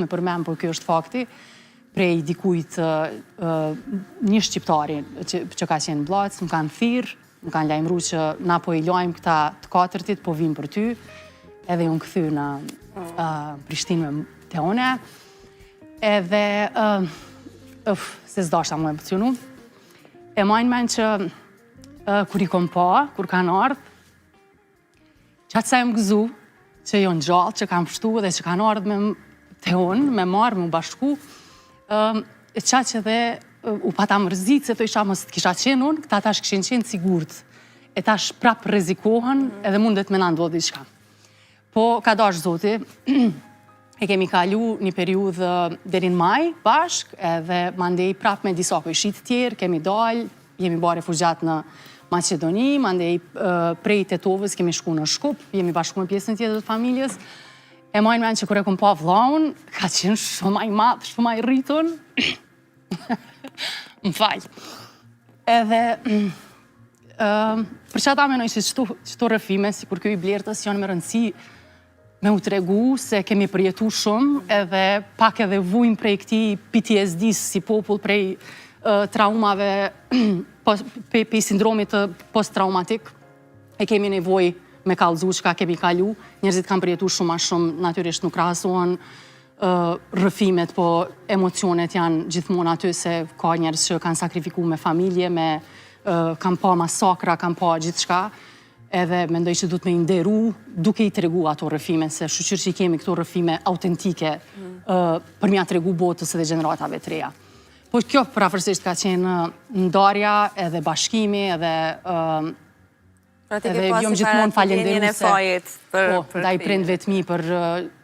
me përmend, por kjo është fakti, prej dikujt një shqiptari që ka qenë Blac, më kanë thirrë, më kanë lajmëruar që na po i lajmë këta të katërtit, po vim për ty, edhe unë kthy në Prishtinë te une, edhe se s'dashta mu emocionu. E majnë men që kur i kom pa, kur kanë ardhë, që atë sa e më gëzu, që jo në gjallë, që kam pështu dhe që kanë ardhë te unë, me marrë, me u bashku, e qa që dhe u pata mërzit, se të isha mos të kisha qenë unë, këta tash këshin qenë sigurt, e tash prap rezikohen, edhe mundet me nëndodh diçka. Po, ka dash zoti, e kemi kalu një periudhë deri në maj bashk, edhe mandej prap me disa kojshit tjerë, kemi dalë, jemi ba refugjat në Macedoni, mandej prej Tetovës kemi shku në Shkup, jemi bashku me pjesën tjetër të familjes. E majnë men që kur e kom pa vllaun, ka qenë shumë maj madh, shumë maj rritun. Më falj. Edhe, për që ata menoj që qëto rëfime, si kur kjo i Blertës, janë me rëndësi me u tregu se kemi përjetu shumë, edhe pak edhe vujmë prej këti PTSD-s si popull, prej traumave, pe sindromit post-traumatik, e kemi nevoj me kallëzu që ka kemi kalu, njerëzit kanë përjetu shumë ma shumë, natyrisht nuk krahasohen rëfimet, po emocionet janë gjithmonë aty se ka njerëz që kanë sakrifiku me familje, kanë pa masakra, kanë pa gjithë shka, edhe mendoj që du të me nderu duke i tregu ato rëfime, se shqyr që i kemi këto rëfime autentike për mja tregu botës edhe gjeneratave të reja. Po kjo prafërsisht ka qenë ndarja edhe bashkimi edhe jom gjithmonë falenderuese ndaj prindve të mi për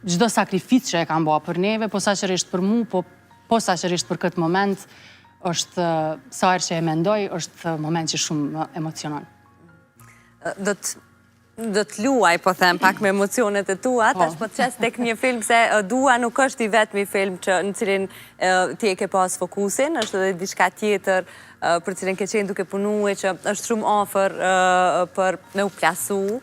çdo sakrificë që e kanë bërë për neve, posaçërisht për mu, po saçërisht për këtë moment, është sa herë që e mendoj, është moment që shumë emocionon. Do të luaj, po them, pak me emocionet e tua, tash po të qes tek një film, se Dua nuk është i vetmi film në cilin ti e ke pas fokusin, është edhe diçka tjetër për cilin ke qenë duke punu e që është shumë ofër për me u plasu,